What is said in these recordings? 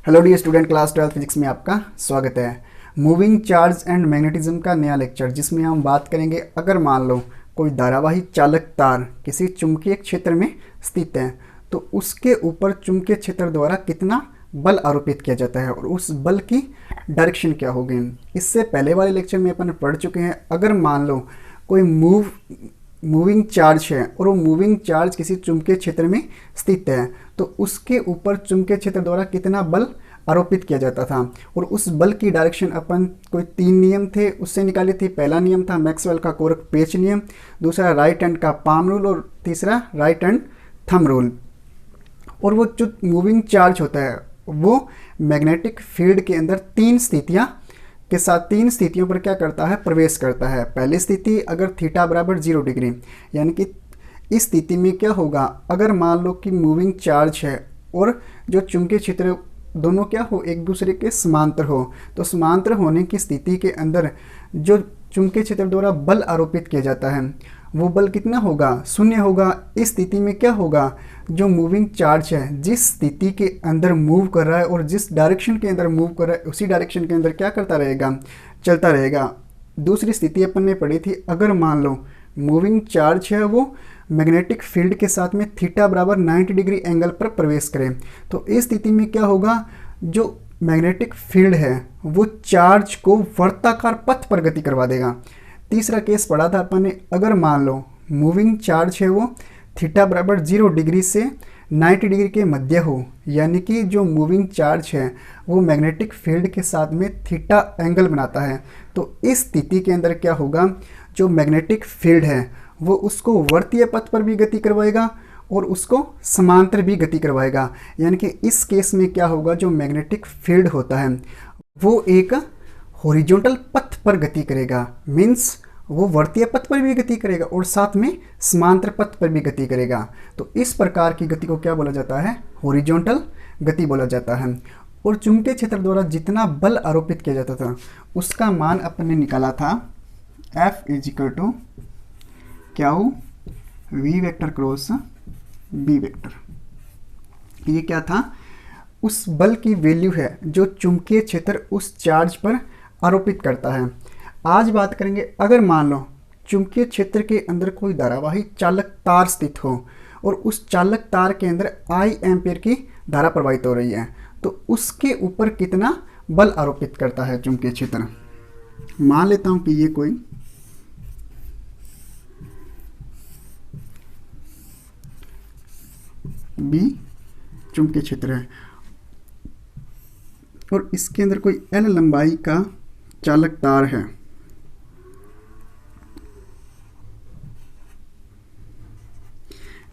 Hello dear student, class 12 physics में आपका स्वागत है। मूविंग चार्ज एंड मैग्नेटिज्म का नया लेक्चर, जिसमें हम बात करेंगे अगर मान लो कोई धारावाही चालक तार किसी चुंबकीय क्षेत्र में स्थित है तो उसके ऊपर चुंबकीय क्षेत्र द्वारा कितना बल आरोपित किया जाता है और उस बल की डायरेक्शन क्या होगी। इससे पहले वाले लेक्चर में अपन पढ़ चुके हैं, अगर मान लो कोई मूविंग चार्ज है और वो मूविंग चार्ज किसी चुंबकीय क्षेत्र में स्थित है तो उसके ऊपर चुंबकीय क्षेत्र द्वारा कितना बल आरोपित किया जाता था और उस बल की डायरेक्शन अपन कोई 3 नियम थे उससे निकाले थे। पहला नियम था मैक्सवेल का कोरक पेच नियम, दूसरा राइट हैंड का पाम रूल और तीसरा राइट हैंड थंब रूल। और वो जो मूविंग चार्ज होता है वो मैग्नेटिक फील्ड के अंदर तीन स्थितियों पर क्या करता है, प्रवेश करता है। पहली स्थिति अगर थीटा बराबर 0 डिग्री, यानी कि इस स्थिति में क्या होगा, अगर मान लो कि मूविंग चार्ज है और जो चुंबकीय क्षेत्र दोनों क्या हो, एक दूसरे के समांतर हो, तो समांतर होने की स्थिति के अंदर जो चुंबकीय क्षेत्र द्वारा बल आरोपित किया जाता है वो बल कितना होगा, 0 होगा। इस स्थिति में क्या होगा, जो मूविंग चार्ज है जिस स्थिति के अंदर मूव कर रहा है और जिस डायरेक्शन के अंदर मूव कर रहा है उसी डायरेक्शन के अंदर क्या करता रहेगा, चलता रहेगा। दूसरी स्थिति अपन ने पढ़ी थी, अगर मान लो मूविंग चार्ज है वो मैग्नेटिक फील्ड के साथ में थीटा बराबर 90 डिग्री एंगल पर प्रवेश करें तो इस स्थिति में क्या होगा, जो मैग्नेटिक फील्ड है वो चार्ज को वर्ताकार पथ पर गति करवा देगा। तीसरा केस पढ़ा था अपन ने, अगर मान लो मूविंग चार्ज है वो थीटा बराबर 0 डिग्री से 90 डिग्री के मध्य हो, यानी कि जो मूविंग चार्ज है वो मैग्नेटिक फील्ड के साथ में थीटा एंगल बनाता है, तो इस स्थिति के अंदर क्या होगा, जो मैग्नेटिक फील्ड है वो उसको वर्तीय पथ पर भी गति करवाएगा और उसको समांतर भी गति करवाएगा। यानी कि इस केस में क्या होगा, जो मैग्नेटिक फील्ड होता है वो एक हॉरिजॉन्टल पथ पर गति करेगा, मीन्स वो वर्तीय पथ पर भी गति करेगा और साथ में समांतर पथ पर भी गति करेगा। तो इस प्रकार की गति को क्या बोला जाता है, हॉरिजॉन्टल गति बोला जाता है। और चुंबकीय क्षेत्र द्वारा जितना बल आरोपित किया जाता था उसका मान अपन ने निकाला था F = Q V vector cross B vector. ये क्या था, उस बल की वैल्यू है जो चुंबकीय क्षेत्र उस चार्ज पर आरोपित करता है। आज बात करेंगे, अगर मान लो चुंबकीय क्षेत्र के अंदर कोई धारावाही चालक तार स्थित हो और उस चालक तार के अंदर I एम्पीयर की धारा प्रवाहित हो रही है तो उसके ऊपर कितना बल आरोपित करता है चुंबकीय क्षेत्र। मान लेता हूं कि ये कोई B चुंबकीय क्षेत्र है और इसके अंदर कोई L लंबाई का चालक तार है।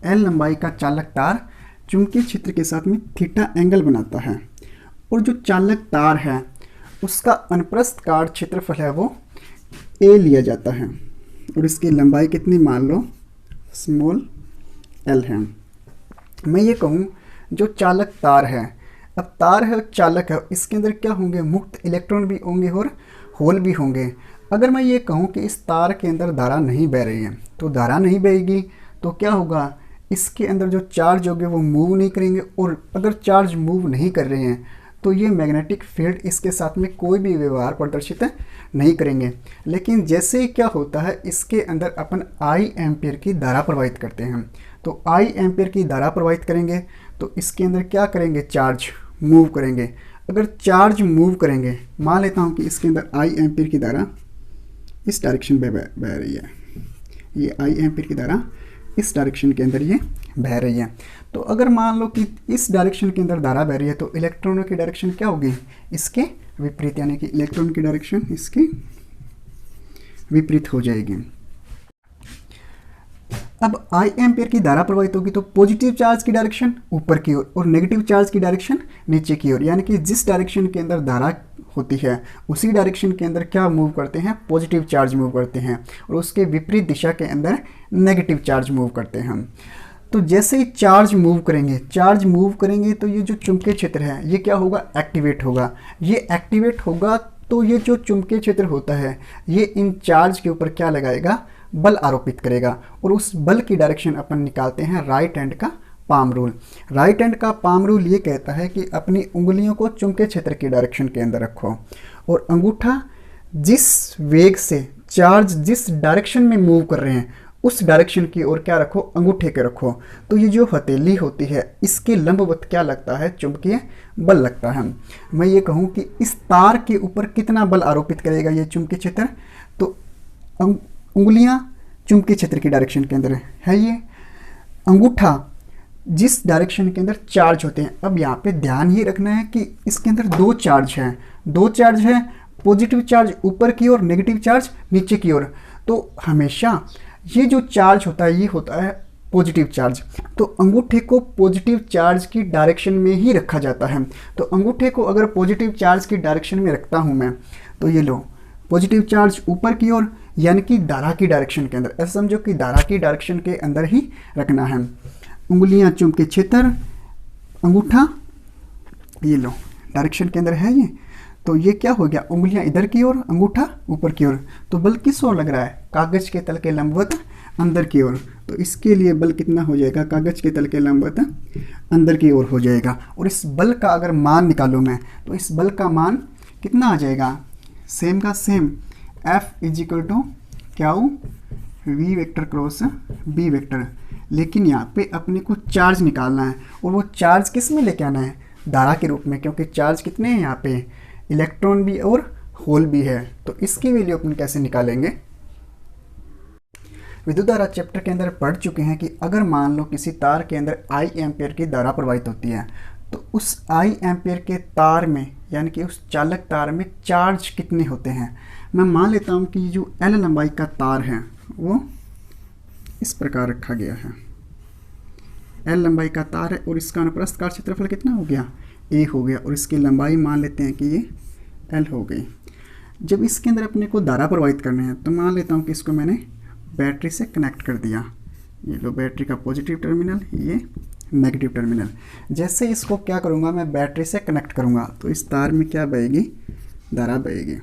L लंबाई का चालक तार चुंबकीय क्षेत्र के साथ में थीटा एंगल बनाता है और जो चालक तार है उसका अनुप्रस्थ काट क्षेत्रफल है वो A लिया जाता है और इसकी लंबाई कितनी, मान लो स्मॉल l है। मैं ये कहूँ जो चालक तार है, अब तार है चालक है, इसके अंदर क्या होंगे, मुक्त इलेक्ट्रॉन भी होंगे और होल भी होंगे। अगर मैं ये कहूँ कि इस तार के अंदर धारा नहीं बह रही है तो धारा नहीं बहेगी तो क्या होगा, इसके अंदर जो चार्ज होंगे वो मूव नहीं करेंगे और अगर चार्ज मूव नहीं कर रहे हैं तो ये मैग्नेटिक फील्ड इसके साथ में कोई भी व्यवहार प्रदर्शित नहीं करेंगे। लेकिन जैसे ही क्या होता है, इसके अंदर अपन I एम्पीयर की धारा प्रवाहित करते हैं तो I एम्पीयर की धारा प्रवाहित करेंगे तो इसके अंदर क्या करेंगे, चार्ज मूव करेंगे। अगर चार्ज मूव करेंगे, मान लेता हूँ कि इसके अंदर I एम्पीयर की धारा इस डायरेक्शन में बह रही है, ये I एम्पीयर की धारा इस डायरेक्शन के अंदर ये बह रही है। तो अगर मान लो कि इस डायरेक्शन के अंदर धारा बह रही है तो इलेक्ट्रॉनों की डायरेक्शन क्या होगी, इसके विपरीत, यानी कि इलेक्ट्रॉन की डायरेक्शन इसके विपरीत हो जाएगी। अब I एम्पीयर की धारा प्रवाहित होगी तो पॉजिटिव चार्ज की डायरेक्शन ऊपर की ओर और नेगेटिव चार्ज की डायरेक्शन नीचे की ओर, यानी कि जिस डायरेक्शन के अंदर धारा होती है उसी डायरेक्शन के अंदर क्या मूव करते हैं, पॉजिटिव चार्ज मूव करते हैं और उसके विपरीत दिशा के अंदर नेगेटिव चार्ज मूव करते हैं। तो जैसे ही चार्ज मूव करेंगे तो ये जो चुंबकीय क्षेत्र है ये क्या होगा, एक्टिवेट होगा। ये एक्टिवेट होगा तो ये जो चुंबकीय क्षेत्र होता है ये इन चार्ज के ऊपर क्या लगाएगा, बल आरोपित करेगा और उस बल की डायरेक्शन अपन निकालते हैं राइट हैंड का पाम रूल। राइट हैंड का पाम रूल ये कहता है कि अपनी उंगलियों को चुंबकीय क्षेत्र की डायरेक्शन के अंदर रखो और अंगूठा जिस वेग से चार्ज जिस डायरेक्शन में मूव कर रहे हैं उस डायरेक्शन की ओर क्या रखो, अंगूठे के रखो। तो ये जो हथेली होती है इसके लंबवत क्या लगता है, चुंबकीय बल लगता है। मैं ये कहूँ कि इस तार के ऊपर कितना बल आरोपित करेगा ये चुंबकीय क्षेत्र, तो उंगलियां चुंबकीय क्षेत्र की डायरेक्शन के अंदर है, ये अंगूठा जिस डायरेक्शन के अंदर चार्ज होते हैं। अब यहाँ पे ध्यान ये रखना है कि इसके अंदर दो चार्ज है, पॉजिटिव चार्ज ऊपर की ओर, नेगेटिव चार्ज नीचे की ओर। तो हमेशा ये जो चार्ज होता है ये होता है पॉजिटिव चार्ज, तो अंगूठे को पॉजिटिव चार्ज की डायरेक्शन में ही रखा जाता है। तो अंगूठे को अगर पॉजिटिव चार्ज की डायरेक्शन में रखता हूँ मैं, तो ये लो पॉजिटिव चार्ज ऊपर की ओर, यानी कि धारा की डायरेक्शन के अंदर। ऐसा समझो कि धारा की डायरेक्शन के अंदर ही रखना है। उंगलियां चुंबकीय क्षेत्र, अंगूठा ये लो डायरेक्शन के अंदर है ये, तो ये क्या हो गया, उंगलियां इधर की ओर, अंगूठा ऊपर की ओर। तो बल किस ओर लग रहा है, कागज के तल के लंबवत अंदर की ओर। तो इसके लिए बल कितना हो जाएगा, कागज के तल के लंबवत अंदर की ओर हो जाएगा। और इस बल का अगर मान निकालूं मैं, तो इस बल का मान कितना आ जाएगा, सेम का same, F is equal to Q V vector cross B vector. लेकिन यहाँ पे अपने को चार्ज निकालना है, और वो चार्ज किस में लेके आना है, धारा के रूप में, क्योंकि चार्ज कितने हैं यहाँ पे, इलेक्ट्रॉन भी और होल भी है। तो इसकी वैल्यू अपन कैसे निकालेंगे। विद्युत धारा चैप्टर के अंदर पढ़ चुके हैं कि अगर मान लो किसी तार के अंदर I एम्पियर की धारा प्रवाहित होती है, तो उस I एम्पियर के तार में, यानी कि उस चालक तार में चार्ज कितने होते हैं। मैं मान लेता हूँ कि जो L लंबाई का तार है वो इस प्रकार रखा गया है। L लंबाई का तार है और इसका अनुप्रस्थ काट क्षेत्रफल कितना हो गया, A हो गया, और इसकी लंबाई मान लेते हैं कि ये L हो गई। जब इसके अंदर अपने को धारा प्रवाहित करने हैं, तो मान लेता हूँ कि इसको मैंने बैटरी से कनेक्ट कर दिया। ये लो बैटरी का पॉजिटिव टर्मिनल, ये नेगेटिव टर्मिनल। जैसे इसको क्या करूँगा, मैं बैटरी से कनेक्ट करूँगा, तो इस तार में क्या बहेगी, धारा बहेगी,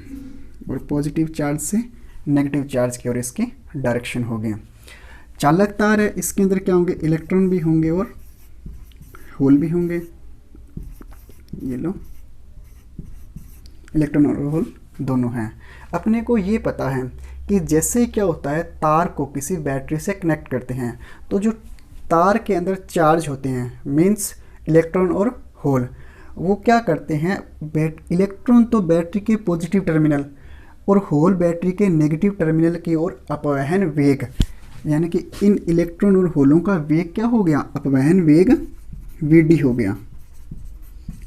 और पॉजिटिव चार्ज से नेगेटिव चार्ज की ओर इसकी डायरेक्शन होगी। चालक तार है, इसके अंदर क्या होंगे, इलेक्ट्रॉन भी होंगे और होल भी होंगे। ये लो इलेक्ट्रॉन और होल दोनों हैं। अपने को ये पता है कि जैसे क्या होता है, तार को किसी बैटरी से कनेक्ट करते हैं, तो जो तार के अंदर चार्ज होते हैं, मीन्स इलेक्ट्रॉन और होल, वो क्या करते हैं, इलेक्ट्रॉन तो बैटरी के पॉजिटिव टर्मिनल और होल बैटरी के नेगेटिव टर्मिनल की ओर अपवहन वेग, यानी कि इन इलेक्ट्रॉन और होलों का वेग क्या हो गया, अपवहन वेग Vd हो गया।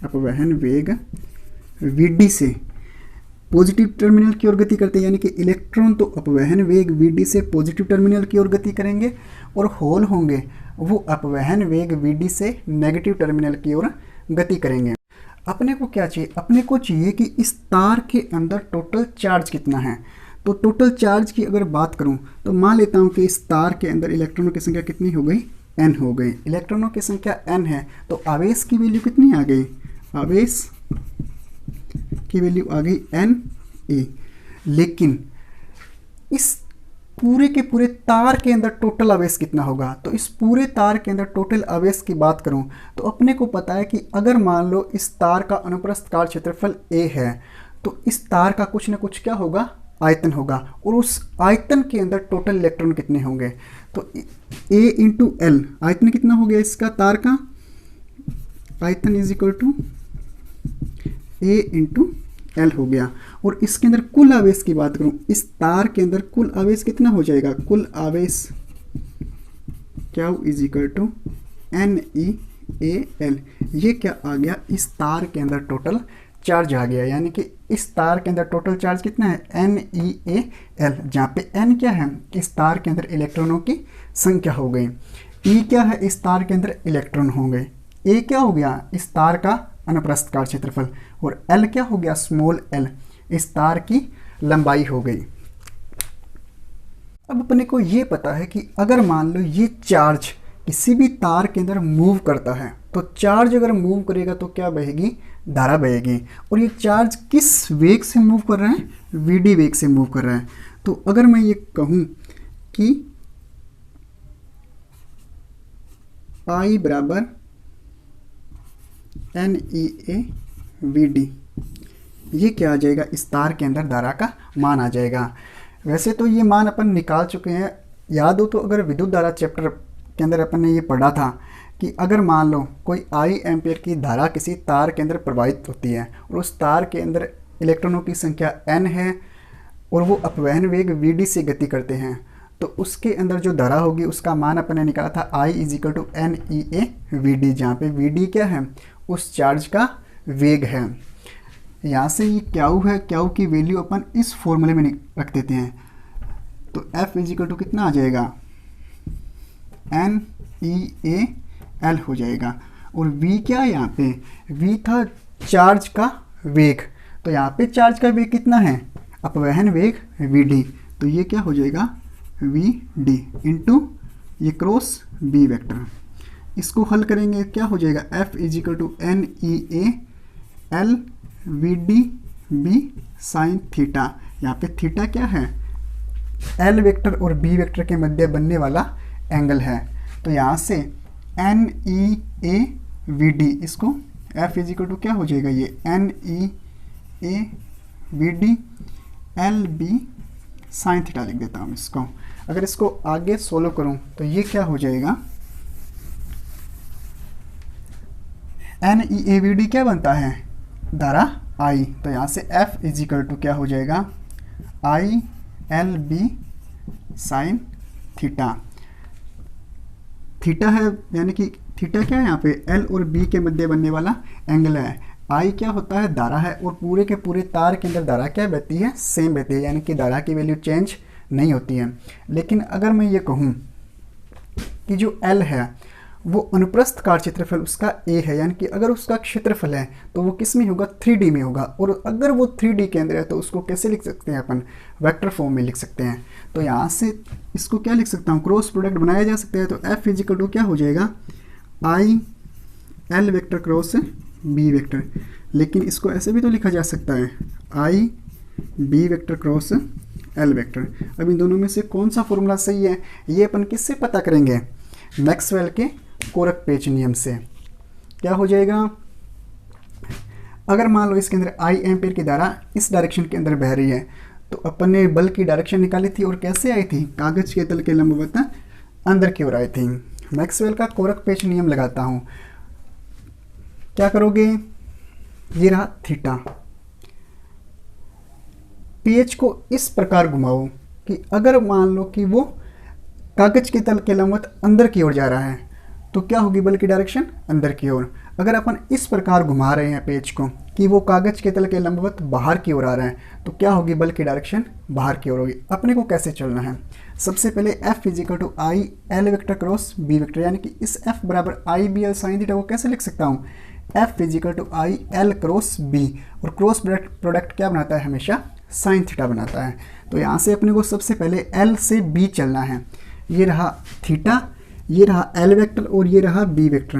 अपवहन वेग Vd से पॉजिटिव टर्मिनल की ओर गति करते हैं, यानी कि इलेक्ट्रॉन तो अपवहन वेग Vd से पॉजिटिव टर्मिनल की ओर गति करेंगे, और होल होंगे वो अपवहन वेग Vd से नेगेटिव टर्मिनल की ओर गति करेंगे। अपने को क्या चाहिए, अपने को चाहिए कि इस तार के अंदर टोटल चार्ज कितना है। तो टोटल चार्ज की अगर बात करूं, तो मान लेता हूं कि इस तार के अंदर इलेक्ट्रॉनों की संख्या कितनी हो गई, n हो गई। इलेक्ट्रॉनों की संख्या n है, तो आवेश की वैल्यू कितनी आ गई, आवेश की वैल्यू आ गई Na। लेकिन इस पूरे के पूरे तार के अंदर टोटल आवेश कितना होगा, तो इस पूरे तार के अंदर टोटल आवेश की बात करूं, तो अपने को पता है कि अगर मान लो इस तार का अनुप्रस्थ काट क्षेत्रफल A है, तो इस तार का कुछ ना कुछ क्या होगा, आयतन होगा, और उस आयतन के अंदर टोटल इलेक्ट्रॉन कितने होंगे। तो A इंटू L, आयतन कितना हो गया इसका, तार का आयतन is equal to A into L हो गया। और इसके अंदर कुल आवेश की बात करूं, इस तार के अंदर कुल आवेश कितना हो जाएगा, कुल आवेश क्या इज इक्वल टू NeAl। ये क्या आ गया, इस तार के अंदर टोटल चार्ज आ गया, यानी कि इस तार के अंदर टोटल चार्ज कितना है, NeAl, जहाँ पे n क्या है, इस तार के अंदर इलेक्ट्रॉनों की संख्या हो गई, E क्या है, इस तार के अंदर इलेक्ट्रॉन होंगे, A क्या हो गया, इस तार का अनुप्रस्थ काट क्षेत्रफल, और L क्या हो गया, स्मॉल l, इस तार की लंबाई हो गई। अब अपने को ये पता है कि अगर मान लो ये चार्ज किसी भी तार के अंदर मूव करता है, तो चार्ज अगर मूव करेगा तो क्या बहेगी, धारा बहेगी। और ये चार्ज किस वेग से मूव कर रहा है, Vd वेग से मूव कर रहा है। तो अगर मैं ये कहूँ कि I बराबर NEAVD, ये क्या आ जाएगा, इस तार के अंदर धारा का मान आ जाएगा। वैसे तो ये मान अपन निकाल चुके हैं, याद हो तो अगर विद्युत धारा चैप्टर के अंदर अपन ने ये पढ़ा था कि अगर मान लो कोई I एम्पियर की धारा किसी तार के अंदर प्रवाहित होती है और उस तार के अंदर इलेक्ट्रॉनों की संख्या n है और वो अपवहन वेग vd से गति करते हैं, तो उसके अंदर जो धारा होगी उसका मान अपन ने निकाला था I = NEAVD, जहाँ पे vd क्या है, उस चार्ज का वेग है। यहाँ से ये क्याऊ है, क्याऊ की वैल्यू अपन इस फॉर्मूले में रख देते हैं, तो F = कितना आ जाएगा, NEAL हो जाएगा। और V क्या है, यहाँ पे V था चार्ज का वेग, तो यहाँ पे चार्ज का वेग कितना है, अपवहन वेग vd, तो ये क्या हो जाएगा vd इंटू ये क्रॉस b वेक्टर। इसको हल करेंगे क्या हो जाएगा, F = NEAL vd b sine theta. यहाँ पे थीटा क्या है, L वेक्टर और B वेक्टर के मध्य बनने वाला एंगल है, तो यहाँ से NEAVD, इसको F = क्या हो जाएगा, ये NEAVD LB साइन थीटा लिख देता हूँ इसको। अगर इसको आगे सोल्व करूँ तो ये क्या हो जाएगा, NEAVD क्या बनता है, धारा I, तो यहाँ से F = क्या हो जाएगा, ILB साइन थीटा। थीटा है यानी कि थीटा क्या है, यहाँ पे L और B के मध्य बनने वाला एंगल है। I क्या होता है, धारा है, और पूरे के पूरे तार के अंदर धारा क्या बहती है, सेम बहती है, यानी कि धारा की वैल्यू चेंज नहीं होती है। लेकिन अगर मैं ये कहूँ कि जो L है वो अनुप्रस्थ काट क्षेत्रफल उसका A है, यानी कि अगर उसका क्षेत्रफल है तो वो किस में होगा, 3D में होगा, और अगर वो 3D के अंदर है तो उसको कैसे लिख सकते हैं अपन, वेक्टर फॉर्म में लिख सकते हैं। तो यहाँ से इसको क्या लिख सकता हूँ, क्रॉस प्रोडक्ट बनाया जा सकता है, तो F = क्या हो जाएगा, IL vector cross B vector. लेकिन इसको ऐसे भी तो लिखा जा सकता है, IB vector cross L vector. अब इन दोनों में से कौन सा फॉर्मूला सही है, ये अपन किससे पता करेंगे, मैक्सवेल के कोरक पेच नियम से। क्या हो जाएगा, अगर मान लो इसके अंदर I एम्पियर की धारा इस डायरेक्शन के अंदर बह रही है, तो अपन ने बल की डायरेक्शन निकाली थी और कैसे आई थी, कागज के तल के लंबवत अंदर की ओर आई थी। मैक्सवेल का कोरक पेच नियम लगाता हूँ, क्या करोगे, ये रहा थीटा, पेच को इस प्रकार घुमाओ कि अगर मान लो कि वो कागज के तल के लंबवत अंदर की ओर जा रहा है तो क्या होगी, बल की डायरेक्शन अंदर की ओर। अगर अपन इस प्रकार घुमा रहे हैं पेच को कि वो कागज के तल के लंबवत बाहर की ओर आ रहा है, तो क्या होगी, बल की डायरेक्शन बाहर की ओर होगी। अपने को कैसे चलना है, सबसे पहले F = IL vector cross B vector, यानी कि इस F बराबर IBL साइन थीटा को कैसे लिख सकता हूँ, F = IL क्रॉस B, और क्रॉस प्रोडक्ट क्या बनाता है, हमेशा साइन थीटा बनाता है। तो यहाँ से अपने को सबसे पहले L से B चलना है, ये रहा थीटा, ये रहा L वेक्टर और ये रहा B वेक्टर।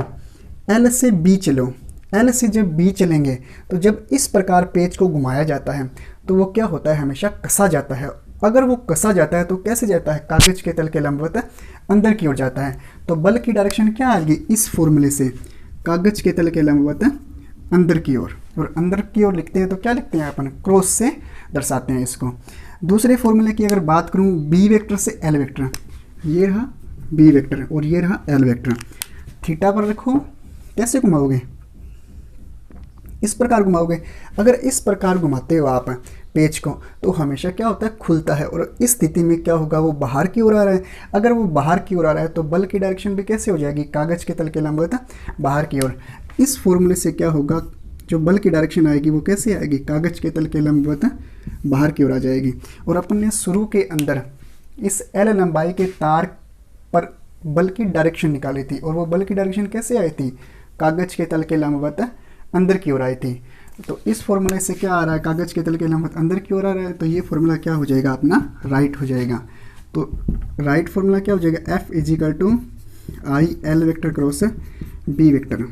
L से B चलो, L से जब B चलेंगे तो जब इस प्रकार पेच को घुमाया जाता है तो वो क्या होता है, हमेशा कसा जाता है। अगर वो कसा जाता है तो कैसे जाता है, कागज के तल के लंबवत अंदर की ओर जाता है, तो बल की डायरेक्शन क्या आएगी, इस फॉर्मूले से, कागज के तल के लंबवत अंदर की ओर, और अंदर की ओर लिखते हैं तो क्या लिखते हैं अपन, क्रॉस से दर्शाते हैं इसको। दूसरे फॉर्मूले की अगर बात करूँ, B वेक्टर से L वेक्टर, ये रहा B वेक्टर और ये रहा L वेक्टर। थीटा पर रखो, कैसे घुमाओगे, इस प्रकार घुमाओगे। अगर इस प्रकार घुमाते हो आप पेच को तो हमेशा क्या होता है, खुलता है, और इस स्थिति में क्या होगा, वो बाहर की ओर आ रहा है। अगर वो बाहर की ओर आ रहा है तो बल की डायरेक्शन भी कैसे हो जाएगी, कागज के तल के लंबवत बाहर की ओर। इस फॉर्मूले से क्या होगा, जो बल की डायरेक्शन आएगी वो कैसे आएगी, कागज के तल के लंबवत बाहर की ओर आ जाएगी। और अपन ने शुरू के अंदर इस L लंबाई के तार पर बल की डायरेक्शन निकाली थी, और वो बल की डायरेक्शन कैसे आई थी, कागज के तल के लंबवत अंदर की ओर आई थी। तो इस फॉर्मूले से क्या आ रहा है, कागज के तल के लंबवत अंदर की ओर आ रहा है, तो ये फॉर्मूला क्या हो जाएगा अपना, राइट हो जाएगा। तो राइट फॉर्मूला क्या हो जाएगा, F = IL vector cross B vector.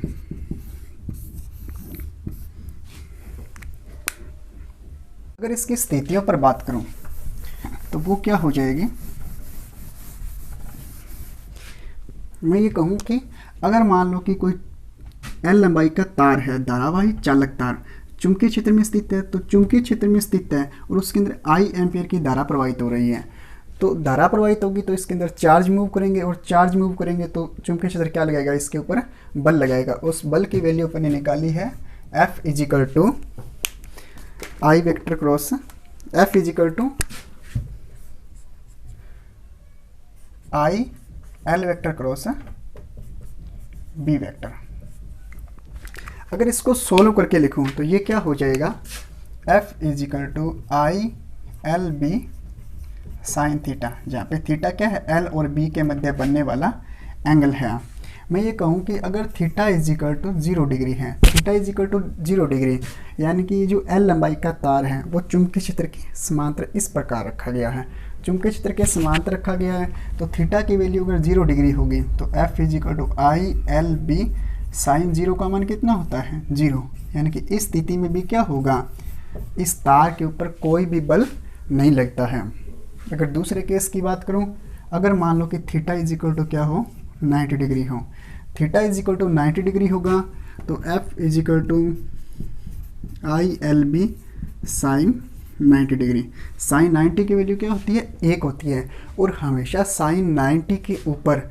अगर इसकी स्थितियों पर बात करूं तो वो क्या हो जाएगी, मैं ये कहूँ कि अगर मान लो कि कोई L लंबाई का तार है, धारावाही चालक तार चुंबकीय क्षेत्र में स्थित है, तो चुंबकीय क्षेत्र में स्थित है और उसके अंदर I एम्पियर की धारा प्रवाहित हो रही है। तो धारा प्रवाहित होगी तो इसके अंदर चार्ज मूव करेंगे, और चार्ज मूव करेंगे तो चुंबकीय क्षेत्र क्या लगाएगा, इसके ऊपर बल लगाएगा। उस बल की वैल्यू अपन ने निकाली है F is equal to I vector cross F is equal to I L vector cross B vector. अगर इसको सोल्व करके लिखूं तो ये क्या हो जाएगा, F is equal to I L B sine theta, जहाँ पे थीटा क्या है, L और B के मध्य बनने वाला एंगल है। मैं ये कहूँ कि अगर थीटा इजिकल टू 0 डिग्री है, थीटा इजिकल टू 0 डिग्री, यानी कि जो L लंबाई का तार है वो चुंबकीय क्षेत्र के समांतर इस प्रकार रखा गया है, चुंबकीय क्षेत्र के समांतर रखा गया है, तो थीटा की वैल्यू अगर 0 डिग्री होगी तो F is equal to I L B sine 0 का मान कितना होता है, 0। यानी कि इस स्थिति में भी क्या होगा, इस तार के ऊपर कोई भी बल नहीं लगता है। अगर दूसरे केस की बात करूं, अगर मान लो कि थीटा इजिकल टू क्या हो, 90 डिग्री हो, थीटा इजिकल टू 90 डिग्री होगा तो F is equal to I L B sine 90 degree. Sine 90 की वैल्यू क्या होती है, 1 होती है, और हमेशा साइन 90 के ऊपर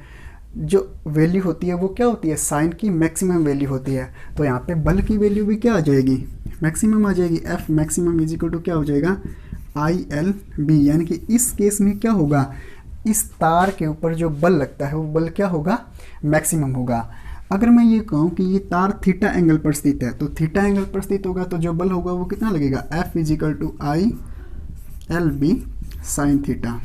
जो वैल्यू होती है वो क्या होती है, साइन की मैक्सिमम वैल्यू होती है। तो यहाँ पे बल की वैल्यू भी क्या आ जाएगी, मैक्सिमम आ जाएगी। F मैक्सिमम इजिकल टू क्या हो जाएगा, I L B। यानी कि इस केस में क्या होगा, इस तार के ऊपर जो बल लगता है वो बल क्या होगा, मैक्सिमम होगा। अगर मैं ये कहूँ कि ये तार थीटा एंगल पर स्थित है, तो थीटा एंगल पर स्थित होगा तो जो बल होगा वो कितना लगेगा, F is equal to I L B sine theta.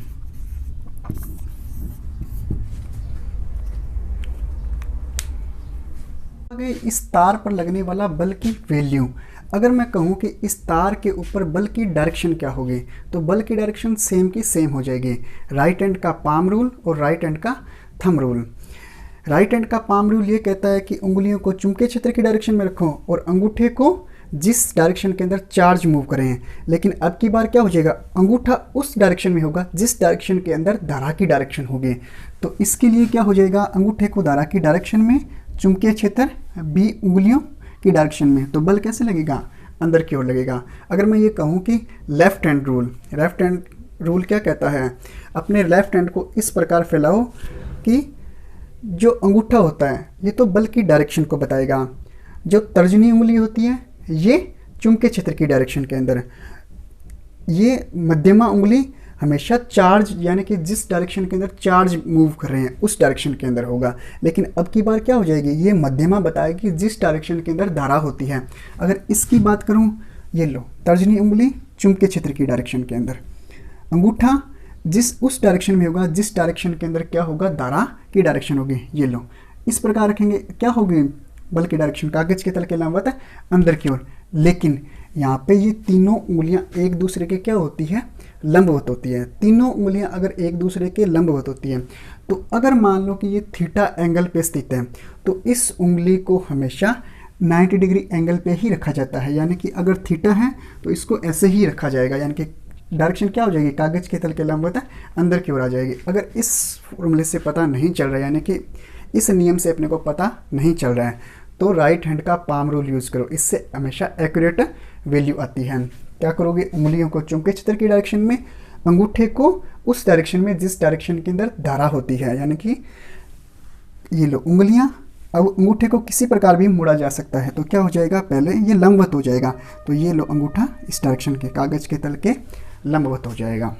इस तार पर लगने वाला बल की वैल्यू, अगर मैं कहूँ कि इस तार के ऊपर बल की डायरेक्शन क्या होगी, तो बल की डायरेक्शन सेम की सेम हो जाएगी। राइट हैंड का पाम रूल और राइट हैंड का थंब रूल। राइट हैंड का पाम रूल ये कहता है कि उंगलियों को चुंबकीय क्षेत्र की डायरेक्शन में रखो और अंगूठे को जिस डायरेक्शन के अंदर चार्ज मूव करें। लेकिन अब की बार क्या हो जाएगा, अंगूठा उस डायरेक्शन में होगा जिस डायरेक्शन के अंदर धारा की डायरेक्शन होगी। तो इसके लिए क्या हो जाएगा, अंगूठे को धारा की डायरेक्शन में, चुंबकीय क्षेत्र B उंगलियों की डायरेक्शन में, तो बल कैसे लगेगा, अंदर की ओर लगेगा। अगर मैं ये कहूँ कि लेफ्ट हैंड रूल क्या कहता है, अपने लेफ्ट हैंड को इस प्रकार फैलाओ कि जो अंगूठा होता है ये तो बल की डायरेक्शन को बताएगा, जो तर्जनी उंगली होती है ये चुंबकीय क्षेत्र की डायरेक्शन के अंदर, ये मध्यमा उंगली हमेशा चार्ज, यानी कि जिस डायरेक्शन के अंदर चार्ज मूव कर रहे हैं उस डायरेक्शन के अंदर होगा। लेकिन अब की बार क्या हो जाएगी, ये मध्यमा बताएगी जिस डायरेक्शन के अंदर धारा होती है। अगर इसकी बात करूं, ये लो तर्जनी उंगली चुंबकीय क्षेत्र की डायरेक्शन के अंदर, अंगूठा जिस उस डायरेक्शन में होगा जिस डायरेक्शन के अंदर क्या होगा, धारा की डायरेक्शन होगी। ये लो इस प्रकार रखेंगे, क्या होगी, बल की डायरेक्शन कागज के तल के लंबवत है अंदर की ओर। लेकिन यहाँ पे ये तीनों उंगलियां एक दूसरे के क्या होती है, लंबवत होती है। तीनों उंगलियां अगर एक दूसरे के लंबवत होती हैं, तो अगर मान लो कि ये थीटा एंगल पे स्थित है तो इस उंगली को हमेशा 90 डिग्री एंगल पे ही रखा जाता है। यानी कि अगर थीटा है तो इसको ऐसे ही रखा जाएगा, यानी कि डायरेक्शन क्या हो जाएगी, कागज के तल के लंबवत अंदर की ओर आ जाएगी। अगर इस फॉर्मूले से पता नहीं चल रहा है, यानी कि इस नियम से अपने को पता नहीं चल रहा है, तो राइट हैंड का पाम रूल यूज़ करो, इससे हमेशा एक्यूरेट वैल्यू आती है। क्या करोगे, उंगलियों को चुंबकीय क्षेत्र की डायरेक्शन में, अंगूठे को उस डायरेक्शन में जिस डायरेक्शन के अंदर धारा होती है। यानी कि ये लो उंगलियां, अब अंगूठे को किसी प्रकार भी मोड़ा जा सकता है, तो क्या हो जाएगा, पहले ये लंबवत हो जाएगा, तो ये लो अंगूठा इस डायरेक्शन के, कागज के तल के लंबवत हो जाएगा।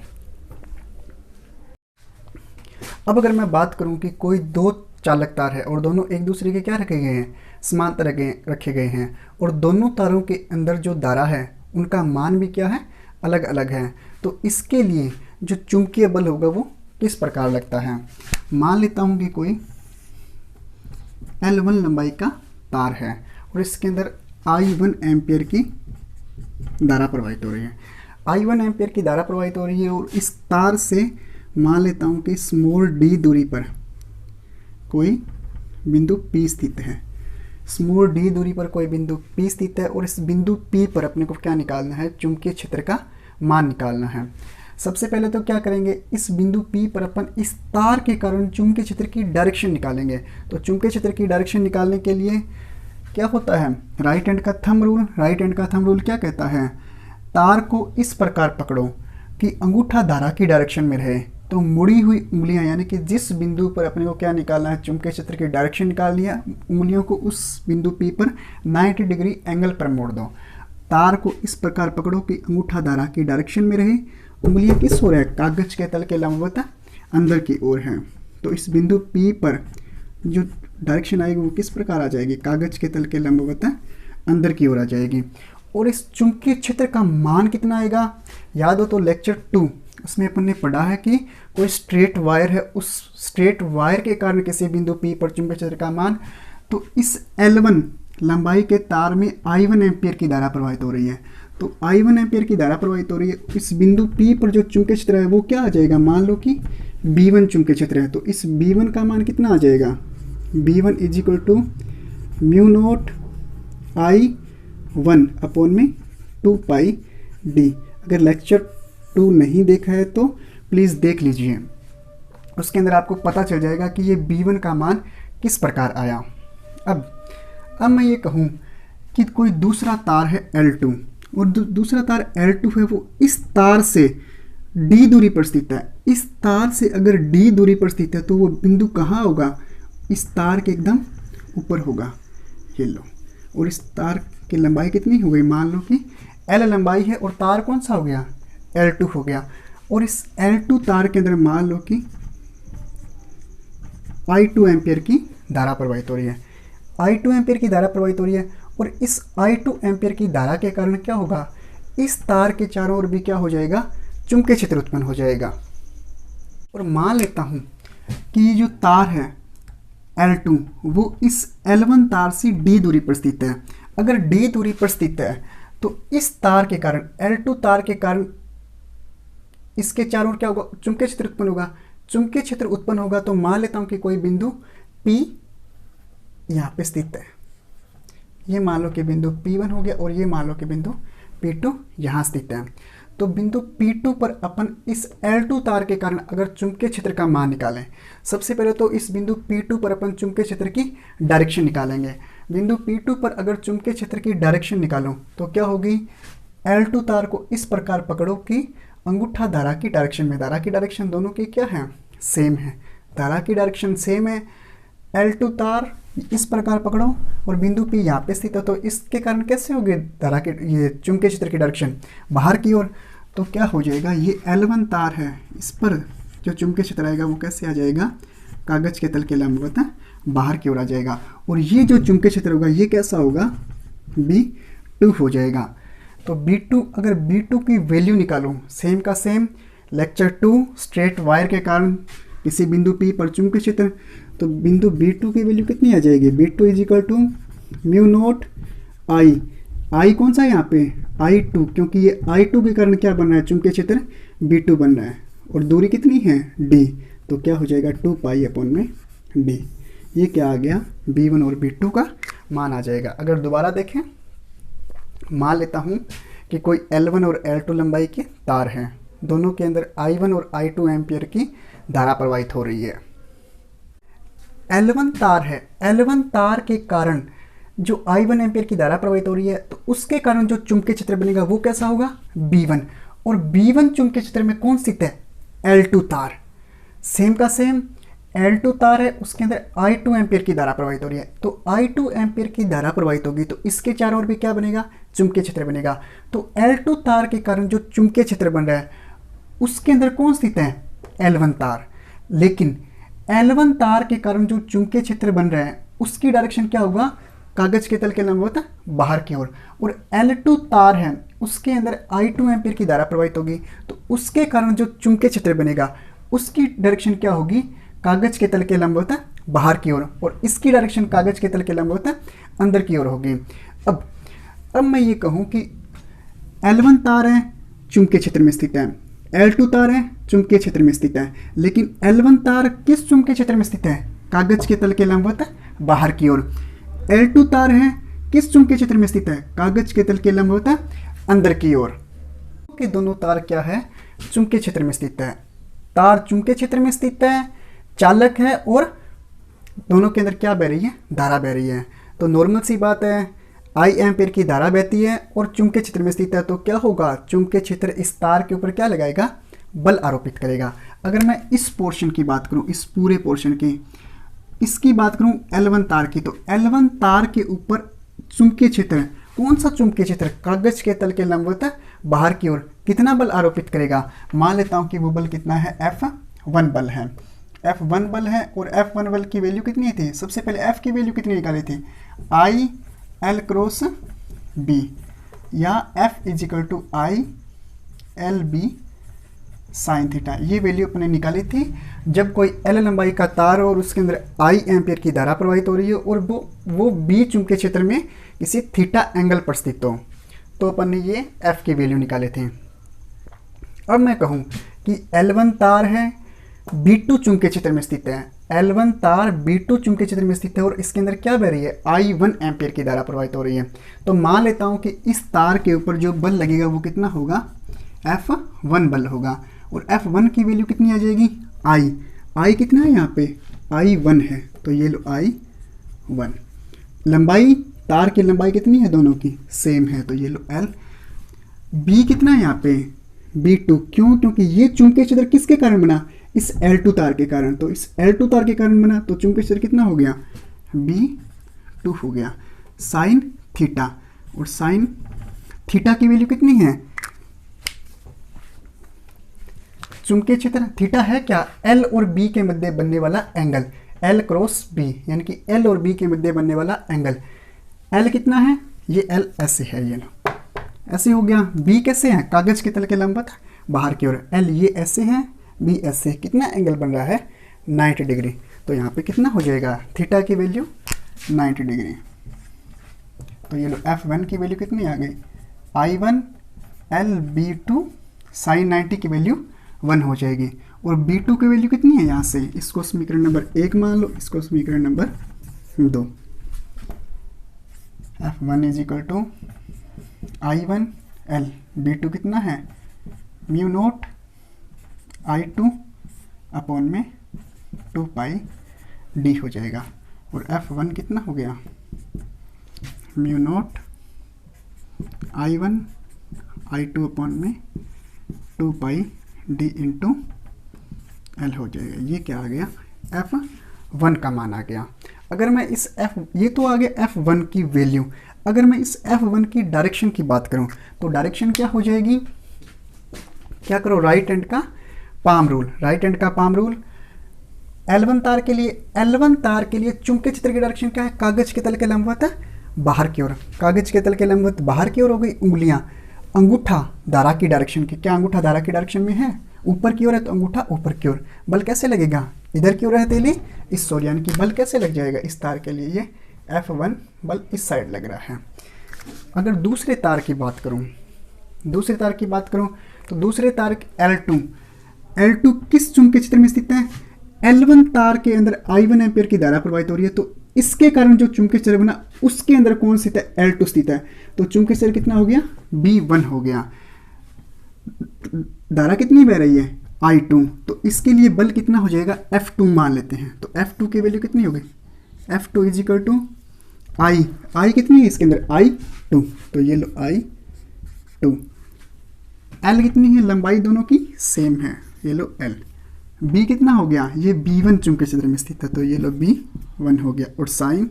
अब अगर मैं बात करूं कि कोई दो चालक तार है और दोनों एक दूसरे के क्या रखे गए हैं, समांतर रखे गए हैं, और दोनों तारों के अंदर जो धारा है उनका मान भी क्या है, अलग अलग है। तो इसके लिए जो चुंबकीय बल होगा वो किस प्रकार लगता है। मान लेता हूँ कि कोई L1 लंबाई का तार है और इसके अंदर I1 एम्पियर की धारा प्रवाहित हो रही है। I1 एम्पियर की धारा प्रवाहित हो रही है और इस तार से मान लेता हूँ कि स्मॉल d दूरी पर कोई बिंदु P स्थित है। स्मॉल d दूरी पर कोई बिंदु P स्थित है और इस बिंदु P पर अपने को क्या निकालना है, चुंबकीय क्षेत्र का मान निकालना है। सबसे पहले तो क्या करेंगे, इस बिंदु P पर अपन इस तार के कारण चुंबकीय क्षेत्र की डायरेक्शन निकालेंगे। तो चुंबकीय क्षेत्र की डायरेक्शन निकालने के लिए क्या होता है, राइट हैंड का थंब रूल। राइट हैंड का थंब रूल क्या कहता है, तार को इस प्रकार पकड़ो कि अंगूठा धारा की डायरेक्शन में रहे। तो मुड़ी हुई उंगलियां, यानी कि जिस बिंदु पर अपने को क्या निकालना है, चुंबकीय क्षेत्र की डायरेक्शन निकाल लिया, उंगलियों को उस बिंदु P पर 90 डिग्री एंगल पर मोड़ दो। तार को इस प्रकार पकड़ो कि अंगूठा धारा की डायरेक्शन में रहे। उंगलियां किस ओर है, कागज के तल के लंबवत अंदर की ओर है। तो इस बिंदु P पर जो डायरेक्शन आएगी वो किस प्रकार आ जाएगी, कागज के तल के लंबवत अंदर की ओर आ जाएगी। और इस चुंबकीय क्षेत्र का मान कितना आएगा, याद हो तो लेक्चर 2 उसमें अपन ने पढ़ा है कि कोई स्ट्रेट वायर है, उस स्ट्रेट वायर के कारण किसी बिंदु P पर चुंबकीय क्षेत्र का मान, तो इस L1 लंबाई के तार में I1 एम्पियर की धारा प्रवाहित हो रही है। तो I1 एम्पियर की धारा प्रवाहित हो रही है, इस बिंदु P पर जो चुंबकीय क्षेत्र है वो क्या आ जाएगा, मान लो कि B1 चुंबकीय क्षेत्र है। तो इस B1 का मान कितना आ जाएगा, B1 is equal to mu naught I1 upon में 2 पाई D। अगर लेक्चर 2 नहीं देखा है तो प्लीज़ देख लीजिए, उसके अंदर आपको पता चल जाएगा कि ये B1 का मान किस प्रकार आया। अब मैं ये कहूँ कि कोई दूसरा तार है L2 और दूसरा तार L2 है, वो इस तार से D दूरी पर स्थित है। इस तार से अगर D दूरी पर स्थित है तो वो बिंदु कहाँ होगा, इस तार के एकदम ऊपर होगा, ये लो। और इस तार की लंबाई कितनी हो गई, मान लो कि L लंबाई है और तार कौन सा हो गया, L2 हो गया। और इस L2 तार के अंदर मान लो कि I2 एम्पियर की धारा प्रवाहित हो रही है। I2 एम्पियर की धारा प्रवाहित हो रही है और इस I2 एम्पियर की धारा के कारण क्या होगा, इस तार के चारों ओर भी क्या हो जाएगा, चुंबकीय क्षेत्र उत्पन्न हो जाएगा। और मान लेता हूँ कि ये जो तार है L2 वो इस L1 तार से D दूरी पर स्थित है। अगर D दूरी पर स्थित है तो इस तार के कारण, L2 तार के कारण इसके चारों ओर क्या होगा, चुंबकीय क्षेत्र उत्पन्न होगा। चुंबकीय क्षेत्र उत्पन्न होगा तो मान लेता हूं कि कोई बिंदु P यहाँ पे स्थित है। ये मान लो कि बिंदु P1 हो गया और ये मान लो कि बिंदु P2 यहाँ स्थित है। तो बिंदु P2 पर अपन इस L2 तार के कारण अगर चुंबकीय क्षेत्र का मान निकालें, सबसे पहले तो इस बिंदु P2 पर अपन चुंबकीय क्षेत्र की डायरेक्शन निकालेंगे। बिंदु P2 पर अगर चुंबकीय क्षेत्र की डायरेक्शन निकालो तो क्या होगी, L2 तार को इस प्रकार पकड़ो कि अंगूठा धारा की डायरेक्शन में, धारा की डायरेक्शन दोनों की क्या है, सेम है, धारा की डायरेक्शन सेम है। L2 तार इस प्रकार पकड़ो और बिंदु P यहाँ पे स्थित है, तो इसके कारण कैसे होगी धारा के, ये चुंबकीय क्षेत्र की डायरेक्शन बाहर की ओर। तो क्या हो जाएगा, ये L1 तार है, इस पर जो चुंबकीय क्षेत्र आएगा वो कैसे आ जाएगा, कागज के तल के लंबवत बाहर की ओर आ जाएगा। और ये जो चुंबकीय क्षेत्र होगा ये कैसा होगा, B2 हो जाएगा। तो B2, अगर B2 की वैल्यू निकालो, सेम का सेम लेक्चर 2 स्ट्रेट वायर के कारण किसी बिंदु P पर चुंबकीय क्षेत्र, तो बिंदु B2 की वैल्यू कितनी आ जाएगी, B2 is equal to mu naught I कौन सा है यहाँ पे, I2, क्योंकि ये I2 के कारण क्या बन रहा है, चुंबकीय क्षेत्र B2 बन रहा है और दूरी कितनी है D, तो क्या हो जाएगा 2 पाई अपॉन में D। ये क्या आ गया, B1 और B2 का मान आ जाएगा। अगर दोबारा देखें, मान लेता हूँ कि कोई L1 और L2 लंबाई के तार हैं, दोनों के अंदर I1 और I2 एम्पियर की धारा प्रवाहित हो रही है। L1 तार है, L1 तार के कारण जो I1 एम्पियर की धारा प्रवाहित हो रही है, तो उसके कारण जो चुंबकीय क्षेत्र बनेगा वो कैसा होगा, B1। और B1 चुंबकीय क्षेत्र में कौन स्थित है, L2 तार, सेम का सेम L2 तार है, उसके अंदर I2 एम्पियर की धारा प्रवाहित हो रही है। तो I2 एम्पियर की धारा प्रवाहित होगी तो इसके चारों ओर भी क्या बनेगा, चुंबकीय क्षेत्र बनेगा। तो L2 तार के कारण जो चुंबकीय क्षेत्र बन रहा है उसके अंदर कौन स्थित है, L1 तार। लेकिन L1 तार के कारण जो चुंबकीय क्षेत्र बन रहा है उसकी डायरेक्शन क्या होगा, कागज के तल के लंबवत बाहर की ओर। और L2 तार है, उसके अंदर I2 एम्पियर की धारा प्रवाहित होगी तो उसके कारण जो चुंबकीय क्षेत्र बनेगा उसकी डायरेक्शन क्या होगी, कागज के तल के लंबवत बाहर की ओर, और इसकी डायरेक्शन कागज के तल के लंबवत अंदर की ओर होगी। अब मैं ये कहूँ कि L1 तार है, चुंबकीय क्षेत्र में स्थित है, L2 तार है, चुंबकीय क्षेत्र में स्थित है, लेकिन L1 तार किस चुंबकीय क्षेत्र में स्थित है, कागज के तल के लंबवत बाहर की ओर। L2 तार है, किस चुंबकीय क्षेत्र में स्थित है, कागज के तल के लंबवत अंदर की ओर। कि दोनों तार क्या है, चुंबकीय क्षेत्र में स्थित है। तार चुंबकीय क्षेत्र में स्थित है, चालक है और दोनों के अंदर क्या बह रही है, धारा बह रही है। तो नॉर्मल सी बात है, आई एम्पेयर की धारा बहती है और चुंबकीय क्षेत्र में स्थित है, तो क्या होगा, चुंबकीय क्षेत्र इस तार के ऊपर क्या लगाएगा, बल आरोपित करेगा। अगर मैं इस पोर्शन की बात करूं, इस पूरे पोर्शन की, इसकी बात करूं L1 तार की, तो L1 तार के ऊपर चुंबकीय क्षेत्र, कौन सा चुंबकीय क्षेत्र, कागज के तल के लंबवत बाहर की ओर कितना बल आरोपित करेगा। मान लेता हूं कि वो बल कितना है, F1 बल है। F1 बल है और F1 बल की वैल्यू कितनी थी, सबसे पहले F की वैल्यू कितनी निकाली थी, आई एल क्रॉस बी, या F is equal to I L B sine theta, ये वैल्यू अपने निकाली थी जब कोई L लंबाई का तार और उसके अंदर I एम्पियर की धारा प्रवाहित हो रही है और वो B चुंबकीय क्षेत्र में किसी थीटा एंगल पर स्थित हो, तो अपन ने ये F की वैल्यू निकाले थे। अब मैं कहूँ कि L1 तार है, B2 चुंबकीय क्षेत्र में स्थित है, L1 तार B2 चुंबकीय क्षेत्र में स्थित है और इसके अंदर क्या बह रही है, I1 एम्पियर की धारा प्रवाहित हो रही है। तो मान लेता हूँ कि इस तार के ऊपर जो बल लगेगा वो कितना होगा, F1 बल होगा, और F1 की वैल्यू कितनी आ जाएगी, I कितना है यहाँ पे, I1 है, तो ये लो I1। लंबाई, तार की लंबाई कितनी है, दोनों की सेम है, तो ये लो L। B कितना है यहाँ पे, B2, क्यों, क्योंकि ये चुंबकीय क्षेत्र किसके कारण बना, इस L2 तार के कारण, तो इस L2 तार के कारण बना, तो चुंबकीय क्षेत्र कितना हो गया, B2 हो गया, साइन थीटा, और साइन थीटा की वैल्यू कितनी है, चुंबकीय क्षेत्र थीटा है क्या, L और B के मध्य बनने वाला एंगल, L क्रॉस B, यानी कि L और B के मध्य बनने वाला एंगल। L कितना है, ये L ऐसे है, ये लो ऐसे हो गया। B कैसे है, कागज के तल के लंबवत बाहर की ओर, L ये ऐसे है, B ऐसे, कितना एंगल बन रहा है, 90 डिग्री। तो यहाँ पे कितना हो जाएगा, थीटा की वैल्यू 90 डिग्री। तो ये लो F1 की वैल्यू कितनी आ गई, I1 L B2 साइन 90 की वैल्यू 1 हो जाएगी, और B2 की वैल्यू कितनी है, यहाँ से इसको समीकरण नंबर 1 मान लो, इसको समीकरण number 2। F1 is equal to I1 L, B2 कितना है, म्यू नोट I2 अपॉन में 2 पाई D हो जाएगा, और F1 कितना हो गया, mu naught I1 I2 upon में 2 पाई D इंटू L हो जाएगा। ये क्या आ गया, F1 का मान आ गया। अगर मैं इस ये तो आ गया F1 की वैल्यू, अगर मैं इस F1 की डायरेक्शन की बात करूं, तो डायरेक्शन क्या हो जाएगी, क्या करो, राइट हैंड का पाम रूल, राइट हैंड का पाम रूल। L1 तार के लिए चुंबकीय क्षेत्र की डायरेक्शन क्या है, कागज के तल के लंबवत है बाहर की ओर, कागज के तल के लंबवत बाहर की ओर हो गई, उंगलियां, अंगूठा धारा की डायरेक्शन की, क्या अंगूठा धारा की डायरेक्शन में है, ऊपर की ओर है, तो अंगूठा ऊपर की ओर। बल कैसे लगेगा, इधर की ओर है तेली, इस ओर, यानी कि बल कैसे लग जाएगा इस तार के लिए, ये F1 बल इस साइड लग रहा है। अगर दूसरे तार की बात करूं, तो दूसरे तार L2 किस चुंबकीय क्षेत्र में स्थित है, L1 तार के अंदर I1 एम्पियर की धारा प्रवाहित हो रही है, तो इसके कारण जो चुंबकीय क्षेत्र बना उसके अंदर कौन स्थित है, L2 स्थित है, तो चुंबकीय क्षेत्र कितना हो गया, B1 हो गया। धारा कितनी बह रही है, I2, तो इसके लिए बल कितना हो जाएगा, F2 मान लेते हैं, तो F2 की वैल्यू कितनी हो गई, F2 is equal to I कितनी है इसके अंदर, I2, तो ये लो I2। L कितनी है, लंबाई दोनों की सेम है, ये लो L। B कितना हो गया, ये B1 चुंबकीय क्षेत्र में स्थित है, तो ये लो B1 हो गया, और sine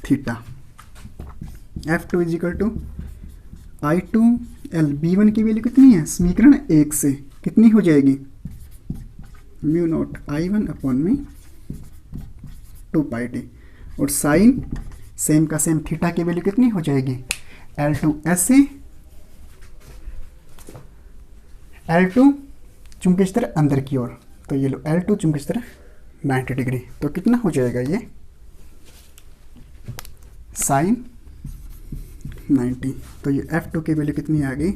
theta. F2 is equal to I2 L, B1 की वैल्यू कितनी है, समीकरण 1 से कितनी हो जाएगी, म्यू नॉट I1 अपॉन में 2 पाई D, और साइन सेम का सेम थीटा की वैल्यू कितनी हो जाएगी, L2 ऐसे, L2 चुंबकीय क्षेत्र अंदर की ओर, तो ये लो L2 चुंबकीय क्षेत्र 90 डिग्री, तो कितना हो जाएगा ये साइन 90, तो ये F2 की वैल्यू कितनी आ गई,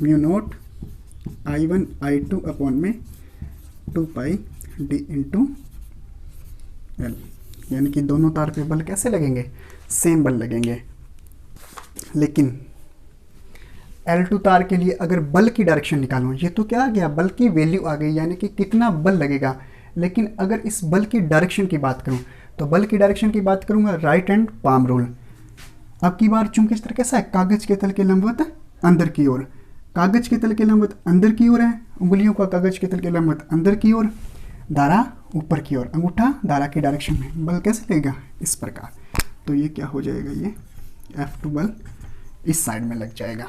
mu naught I1 I2 upon में 2 पाई D इंटू L, यानी कि दोनों तार पे बल कैसे लगेंगे, सेम बल लगेंगे। लेकिन L2 तार के लिए अगर बल की डायरेक्शन निकालूं, ये तो क्या आ गया, बल की वैल्यू आ गई, यानी कि कितना बल लगेगा। लेकिन अगर इस बल की डायरेक्शन की बात करूं, तो बल की डायरेक्शन की बात करूंगा राइट हैंड पाम रूल। अब की बार चुंबकीय क्षेत्र कैसा है, कागज के तल के लंबवत अंदर की ओर, कागज के तल के लंबवत अंदर की ओर है, उंगलियों का कागज के तल के लंबवत अंदर की ओर, धारा ऊपर की ओर, अंगूठा धारा की डायरेक्शन में, बल कैसे लगेगा, इस प्रकार। तो ये क्या हो जाएगा, ये F2 बल इस साइड में लग जाएगा।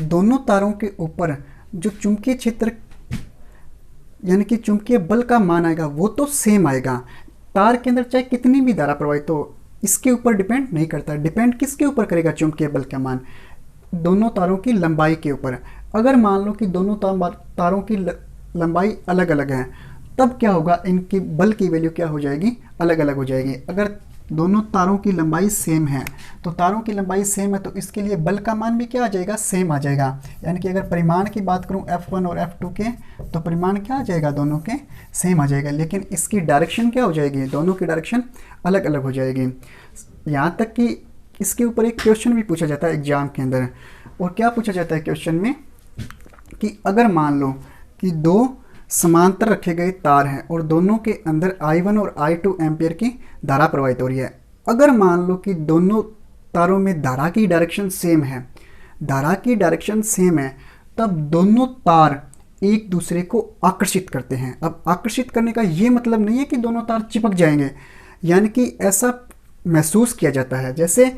दोनों तारों के ऊपर जो चुंबकीय क्षेत्र यानी कि चुंबकीय बल का मान आएगा वो तो सेम आएगा। तार के अंदर चाहे कितनी भी धारा प्रवाहित हो, इसके ऊपर डिपेंड नहीं करता। डिपेंड किसके ऊपर करेगा चुंबकीय बल का मान, दोनों तारों की लंबाई के ऊपर। अगर मान लो कि दोनों तारों की लंबाई अलग अलग है, तब क्या होगा, इनकी बल की वैल्यू क्या हो जाएगी, अलग अलग हो जाएगी। अगर दोनों तारों की लंबाई सेम है, तो तारों की लंबाई सेम है तो इसके लिए बल का मान भी क्या आ जाएगा, सेम आ जाएगा। यानी कि अगर परिमाण की बात करूं F1 और F2 के, तो परिमाण क्या आ जाएगा, दोनों के सेम आ जाएगा। लेकिन इसकी डायरेक्शन क्या हो जाएगी, दोनों की डायरेक्शन अलग अलग हो जाएगी। यहाँ तक कि इसके ऊपर एक क्वेश्चन भी पूछा जाता है एग्जाम के अंदर। और क्या पूछा जाता है क्वेश्चन में, कि अगर मान लो कि दो समांतर रखे गए तार हैं और दोनों के अंदर I1 और I2 एम्पियर की धारा प्रवाहित हो रही है। अगर मान लो कि दोनों तारों में धारा की डायरेक्शन सेम है, धारा की डायरेक्शन सेम है, तब दोनों तार एक दूसरे को आकर्षित करते हैं। अब आकर्षित करने का ये मतलब नहीं है कि दोनों तार चिपक जाएंगे, यानी कि ऐसा महसूस किया जाता है जैसे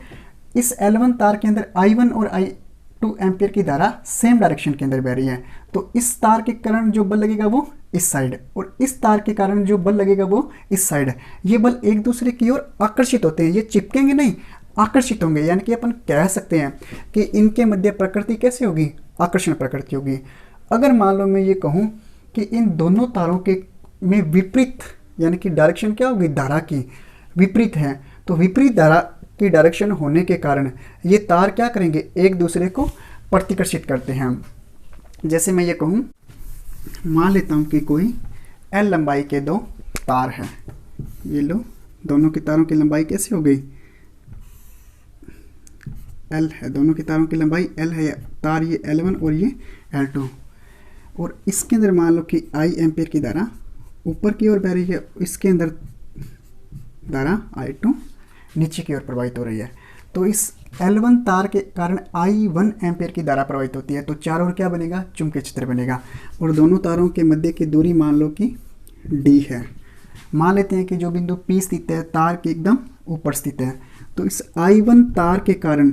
इस L1 तार के अंदर I1 और I2 एम्पियर की धारा सेम डायरेक्शन के अंदर बह रही है, तो इस तार के कारण जो बल लगेगा वो इस साइड, और इस तार के कारण जो बल लगेगा वो इस साइड। ये बल एक दूसरे की ओर आकर्षित होते हैं, ये चिपकेंगे नहीं, आकर्षित होंगे। यानी कि अपन कह सकते हैं कि इनके मध्य प्रकृति कैसे होगी, आकर्षण प्रकृति होगी। अगर मान लो मैं ये कहूँ कि इन दोनों तारों के में विपरीत यानी कि डायरेक्शन क्या होगी, धारा की विपरीत है, तो विपरीत धारा की डायरेक्शन होने के कारण ये तार क्या करेंगे, एक दूसरे को प्रतिकर्षित करते हैं। जैसे मैं ये कहूँ, मान लेता हूँ कि कोई L लंबाई के दो तार हैं, ये लो, दोनों की तारों की लंबाई कैसे हो गई, L है, दोनों की तारों की लंबाई L है, तार ये L1 और ये L2, और इसके अंदर मान लो कि I एम्पियर की धारा ऊपर की ओर बह रही है, इसके अंदर धारा I2 नीचे की ओर प्रवाहित हो रही है। तो इस L1 तार के कारण I1 एम्पियर की धारा प्रवाहित होती है, तो चारों ओर क्या बनेगा, चुंबकीय क्षेत्र बनेगा। और दोनों तारों के मध्य की दूरी मान लो कि D है। मान लेते हैं कि जो बिंदु P स्थित है तार के एकदम ऊपर स्थित है, तो इस I1 तार के कारण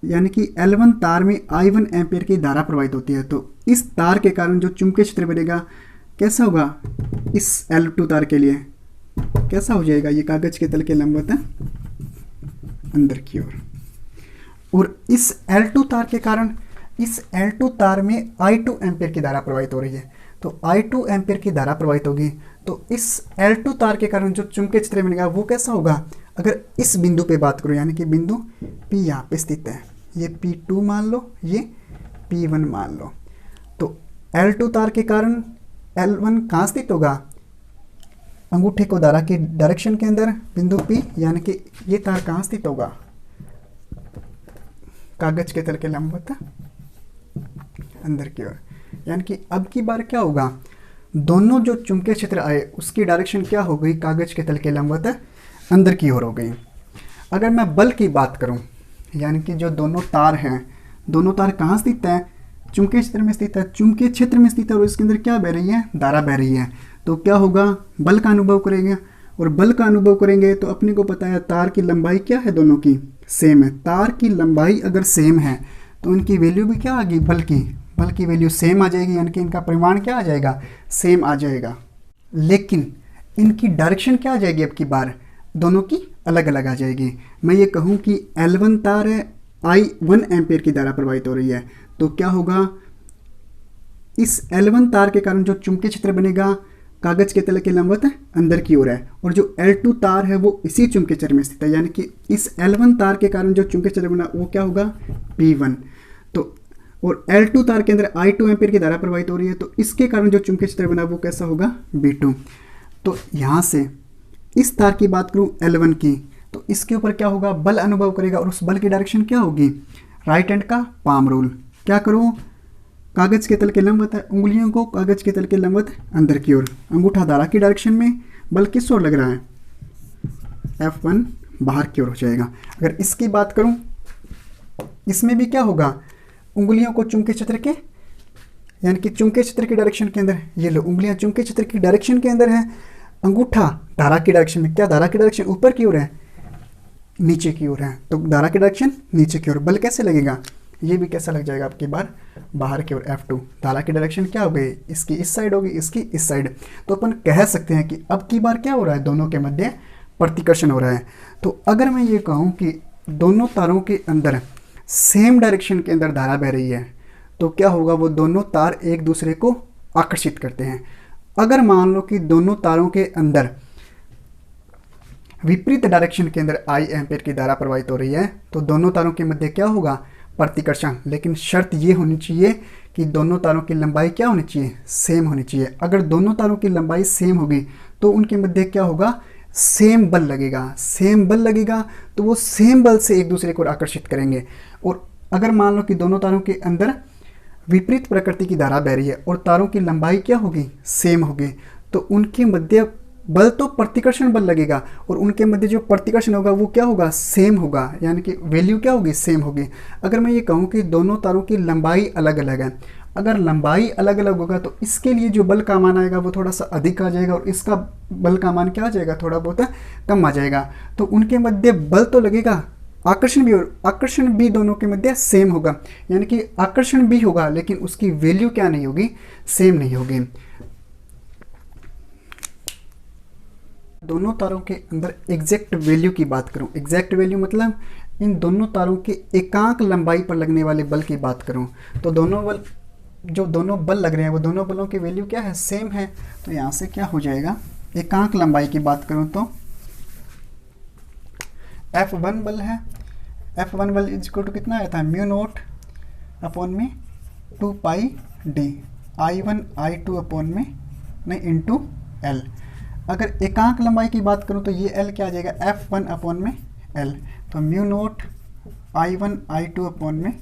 यानी कि L1 तार में I1 एम्पियर की धारा प्रवाहित होती है, तो इस तार के कारण जो चुंबकीय क्षेत्र बनेगा कैसा होगा, इस L2 तार के लिए कैसा हो जाएगा, ये कागज के तल के लंबवत है अंदर की ओर। और इस L2 तार के कारण इस L2 तार में I2 एम्पियर की धारा प्रवाहित हो रही है, तो I2 एम्पियर की धारा प्रवाहित होगी, तो इस L2 तार के कारण जो चुंबकीय क्षेत्र बनेगा वो कैसा होगा। अगर इस बिंदु पे बात करूं, यानी कि बिंदु P यहाँ पे स्थित है, ये P2 मान लो, ये P1 मान लो, तो L2 तार के कारण L1 कहाँ स्थित होगा, अंगूठे को धारा की डायरेक्शन के अंदर बिंदु P, यानी कि ये तार कहाँ स्थित होगा, कागज के तल के लंबवत अंदर की ओर। यानी कि अब की बार क्या होगा, दोनों जो चुंबकीय क्षेत्र आए उसकी डायरेक्शन क्या हो गई, कागज के तल के लंबवत अंदर की ओर हो गई। अगर मैं बल की बात करूं, यानी कि जो दोनों तार हैं, दोनों तार कहाँ स्थित है, चुंबकीय क्षेत्र में स्थित है, चुंबकीय क्षेत्र में स्थित है, और इसके अंदर क्या बह रही है, धारा बह रही है, तो क्या होगा, बल का अनुभव करेंगे। और बल का अनुभव करेंगे तो अपने को पता है तार की लंबाई क्या है, दोनों की सेम है। तार की लंबाई अगर सेम है तो इनकी वैल्यू भी क्या आ गई, बल की वैल्यू सेम आ जाएगी, यानी कि इनका परिमाण क्या आ जाएगा, सेम आ जाएगा। लेकिन इनकी डायरेक्शन क्या आ जाएगी, अब की बार दोनों की अलग अलग आ जाएगी। मैं ये कहूँ कि L1 तार है, I1 एम्पियर की धारा प्रवाहित हो रही है, तो क्या होगा, इस L1 तार के कारण जो चुंबकीय क्षेत्र बनेगा कागज के तल के लंबवत अंदर की ओर है, और जो L2 तार है वो इसी चुंबकीय क्षेत्र में स्थित है, यानी कि इस L1 तार के कारण जो चुंबकीय क्षेत्र बना वो क्या होगा, P1। तो और L2 तार के अंदर I2 एम्पियर की धारा प्रवाहित हो रही है, तो इसके कारण जो चुंबकीय क्षेत्र बना वो कैसा होगा, B2। तो यहाँ से इस तार की बात करूँ L1 की, तो इसके ऊपर क्या होगा, बल अनुभव करेगा और उस बल की डायरेक्शन क्या होगी, राइट हैंड का पाम रूल। क्या करो, कागज के तल के लंबवत है, उंगलियों को कागज के तल के लंबवत अंदर की ओर, अंगूठा धारा की डायरेक्शन में, बल किस ओर लग रहा है, F1 बाहर की ओर हो जाएगा। अगर इसकी बात करूं, इसमें भी क्या होगा, उंगलियों को चुंबकीय क्षेत्र के यानी कि चुंबकीय क्षेत्र की डायरेक्शन के अंदर, ये लो उंगलियां चुंबकीय क्षेत्र की डायरेक्शन के अंदर है, अंगूठा धारा की डायरेक्शन में, क्या धारा की डायरेक्शन ऊपर की ओर है, नीचे की ओर है, तो धारा की डायरेक्शन नीचे की ओर, बल कैसे लगेगा, ये भी कैसा लग जाएगा आपकी बार बाहर की ओर F2। धारा की डायरेक्शन क्या हो गई, इसकी इस साइड होगी, इसकी इस साइड। तो अपन कह सकते हैं कि अब की बार क्या हो रहा है, दोनों के मध्य प्रतिकर्षण हो रहा है। तो अगर मैं ये कहूँ कि दोनों तारों के अंदर सेम डायरेक्शन के अंदर धारा बह रही है, तो क्या होगा, वो दोनों तार एक दूसरे को आकर्षित करते हैं। अगर मान लो कि दोनों तारों के अंदर विपरीत डायरेक्शन के अंदर I एम्पीयर की धारा प्रवाहित हो रही है, तो दोनों तारों के मध्य क्या होगा, प्रतिकर्षण। लेकिन शर्त ये होनी चाहिए कि दोनों तारों की लंबाई क्या होनी चाहिए, सेम होनी चाहिए। अगर दोनों तारों की लंबाई सेम होगी तो उनके मध्य क्या होगा, सेम बल लगेगा। सेम बल लगेगा तो वो सेम बल से एक दूसरे को आकर्षित करेंगे। और अगर मान लो कि दोनों तारों के अंदर विपरीत प्रकृति की धारा बह रही है और तारों की लंबाई क्या होगी, सेम होगी, तो उनके मध्य बल तो प्रतिकर्षण बल लगेगा और उनके मध्य जो प्रतिकर्षण होगा वो क्या होगा, सेम होगा, यानी कि वैल्यू क्या होगी, सेम होगी। अगर मैं ये कहूँ कि दोनों तारों की लंबाई अलग अलग है, अगर लंबाई अलग अलग होगा तो इसके लिए जो बल का मान आएगा वो थोड़ा सा अधिक आ जाएगा और इसका बल का मान क्या आ जाएगा, थोड़ा बहुत कम आ जाएगा। तो उनके मध्य बल तो लगेगा, आकर्षण भी दोनों के मध्य सेम होगा, यानी कि आकर्षण भी होगा लेकिन उसकी वैल्यू क्या नहीं होगी, सेम नहीं होगी। दोनों तारों के अंदर एग्जैक्ट वैल्यू की बात करूं, एग्जैक्ट वैल्यू मतलब इन दोनों तारों के एकांक लंबाई पर लगने वाले बल की बात करूं, तो दोनों बल लग रहे हैं वो दोनों बलों की वैल्यू क्या है, सेम है। तो यहाँ से क्या हो जाएगा, एकांक लंबाई की बात करूं तो F1 बल है, F1 बल इज इक्वल टू कितना आया था, म्यू नोट अपॉन में 2 पाई डी, I1 I2 अपॉन में नहीं इंटू L। अगर एकांक लंबाई की बात करूं तो ये L क्या आ जाएगा, F1 अपॉन में L, तो mu naught I1 I2 upon में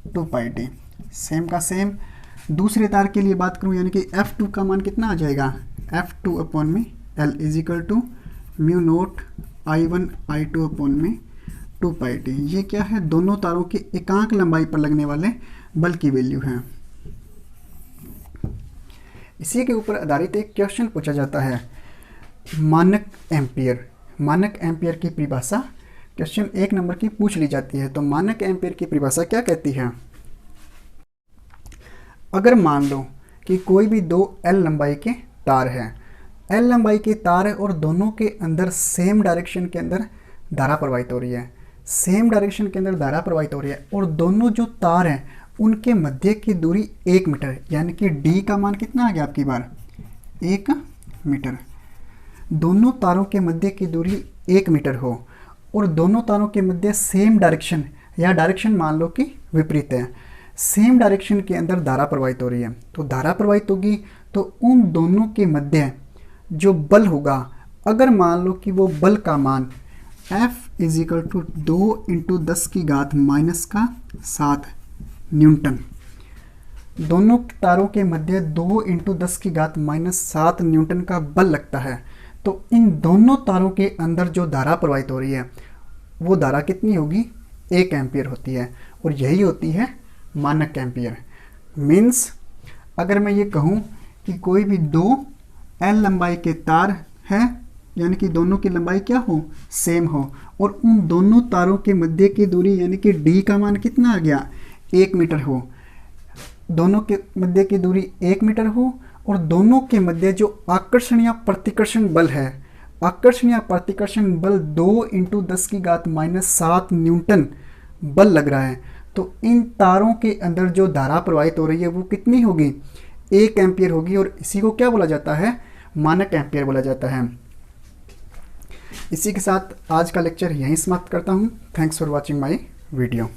2 पाई डी, सेम का सेम। दूसरे तार के लिए बात करूं यानी कि F2 का मान कितना आ जाएगा, F2 अपॉन में L is equal to mu naught I1 I2 upon में 2 पाई डी। ये क्या है, दोनों तारों की एकांक लंबाई पर लगने वाले बल की वैल्यू है। इसी के ऊपर आधारित एक क्वेश्चन पूछा जाता है, मानक एम्पियर। मानक एम्पियर की परिभाषा क्वेश्चन 1 नंबर की पूछ ली जाती है। तो मानक एम्पियर की परिभाषा क्या कहती है, अगर मान लो कि कोई भी 2 L लंबाई के तार है, L लंबाई के तार है और दोनों के अंदर सेम डायरेक्शन के अंदर धारा प्रवाहित हो रही है, सेम डायरेक्शन के अंदर धारा प्रवाहित हो रही है और दोनों जो तार हैं उनके मध्य की दूरी 1 मीटर, यानी कि D का मान कितना आ गया आपकी बार, 1 मीटर। दोनों तारों के मध्य की दूरी 1 मीटर हो और दोनों तारों के मध्य सेम डायरेक्शन या डायरेक्शन मान लो कि विपरीत है, सेम डायरेक्शन के अंदर धारा प्रवाहित हो रही है, तो धारा प्रवाहित होगी तो उन दोनों के मध्य जो बल होगा, अगर मान लो कि वो बल का मान F is equal to 2 into 10 की घात -7 न्यूटन, दोनों तारों के मध्य 2 इंटू 10 की घात -7 न्यूटन का बल लगता है, तो इन दोनों तारों के अंदर जो धारा प्रवाहित हो रही है वो धारा कितनी होगी, 1 एम्पियर होती है और यही होती है मानक एम्पियर। मीन्स अगर मैं ये कहूँ कि कोई भी 2 L लंबाई के तार हैं, यानी कि दोनों की लंबाई क्या हो, सेम हो और उन दोनों तारों के मध्य की दूरी यानी कि D का मान कितना आ गया, 1 मीटर हो, दोनों के मध्य की दूरी 1 मीटर हो और दोनों के मध्य जो आकर्षण या प्रतिकर्षण बल है, आकर्षण या प्रतिकर्षण बल 2 इंटू 10 की घात -7 न्यूटन बल लग रहा है, तो इन तारों के अंदर जो धारा प्रवाहित हो रही है वो कितनी होगी, 1 एम्पियर होगी और इसी को क्या बोला जाता है, मानक एम्पियर बोला जाता है। इसी के साथ आज का लेक्चर यहीं समाप्त करता हूँ। Thanks for watching my video.